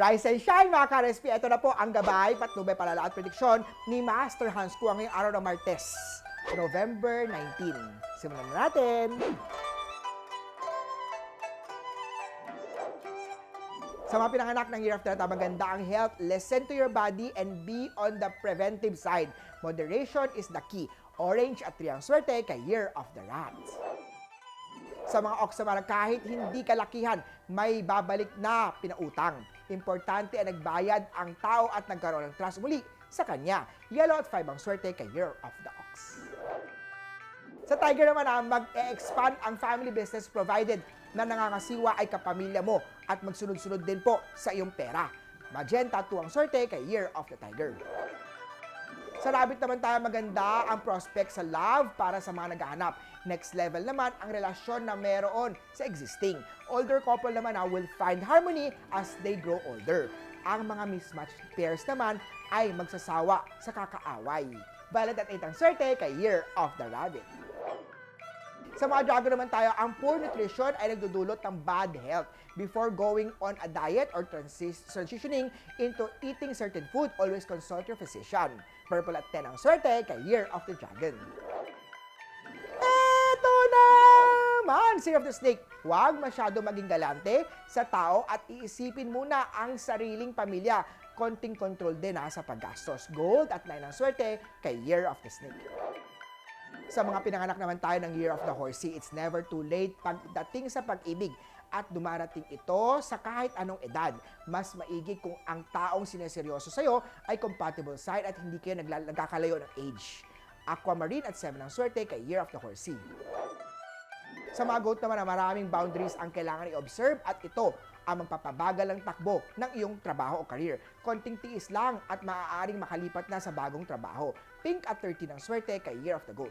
Rise and shine mga ka-RSP. Ito na po ang gabay, patnubay, palala at prediksyon ni Master Hans Kua ngayong araw ng Martes, November 19. Simulan na natin. Sa mga pinanganak ng Year of the Rat, maganda ang health. Listen to your body and be on the preventive side. Moderation is the key. Orange at 3 ang swerte kay Year of the Rat. Sa mga Oxamara, kahit hindi kalakihan, may babalik na pinautang. Importante ang nagbayad ang tao at nagkaroon ng trust muli sa kanya. Yellow at 5 ang swerte kay Year of the Ox. Sa Tiger naman, mag-e-expand ang family business provided na nangangasiwa ay kapamilya mo at magsunod-sunod din po sa iyong pera. Magenta 2 ang swerte kay Year of the Tiger. Sa Rabbit naman tayo, maganda ang prospect sa love para sa mga naghahanap. Next level naman ang relasyon na meron sa existing. Older couple naman will find harmony as they grow older. Ang mga mismatched pairs naman ay magsasawa sa kakaaway. Balad at 8 ang swerte kay Year of the Rabbit. Sa mga Dragon naman tayo, ang poor nutrition ay nagdudulot ng bad health. Before going on a diet or transitioning into eating certain food, always consult your physician. Purple at 10 ang swerte kay Year of the Dragon. Eto naman! Year of the Snake. Huwag masyado maging galante sa tao at iisipin muna ang sariling pamilya. Konting control din sa paggastos. Gold at 9 ang swerte kay Year of the Snake. Sa mga pinanganak naman tayo ng Year of the Horsey, it's never too late pagdating sa pag-ibig at dumarating ito sa kahit anong edad. Mas maigi kung ang taong sineseryoso sa'yo ay compatible sign at hindi kayo nagkakalayo ng age. Aquamarine at 7 ang swerte kay Year of the Horsey. Sa mga goat naman, maraming boundaries ang kailangan i-observe at ito ang magpapabagal ng takbo ng iyong trabaho o career. Konting tiis lang at maaaring makalipat na sa bagong trabaho. Pink at 13 ang swerte kay Year of the Goat.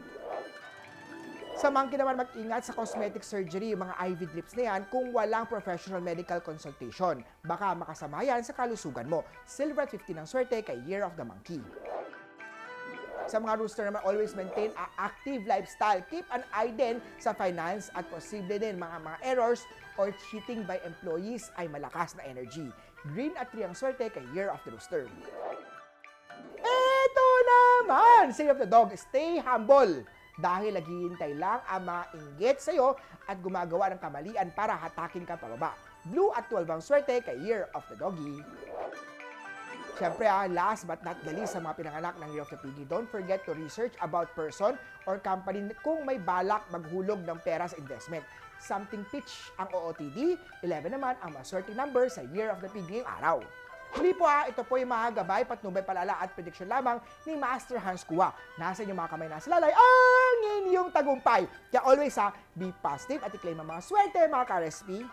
Sa monkey naman, mag-ingat sa cosmetic surgery, yung mga IV drips na yan, kung walang professional medical consultation. Baka makasama yan sa kalusugan mo. Silver at 15 ang swerte kay Year of the Monkey. Sa mga rooster naman, always maintain an active lifestyle. Keep an eye din sa finance at posible din mga errors or cheating by employees ay malakas na energy. Green at 3 ang swerte kay Year of the Rooster. Eto naman! Year of the Dog, stay humble. Dahil naghihintay lang ang mga inggit sa'yo at gumagawa ng kamalian para hatakin ka pababa. Blue at 12 ang swerte kay Year of the Doggy. Siyempre, last but not the least, sa mga pinanganak ng Year of the Piggy, don't forget to research about person or company kung may balak maghulog ng pera sa investment. Something pitch ang OOTD, 11 naman ang maswerte number sa Year of the Piggy ngayong araw. Muli po ito po yung mga gabay, patnubay, palala at prediksyon lamang ni Master Hans Kua. Nasa inyong mga kamay, nasa lalay, ang inyong tagumpay. Kaya always be positive at i-claim ang mga swerte mga ka-RSP.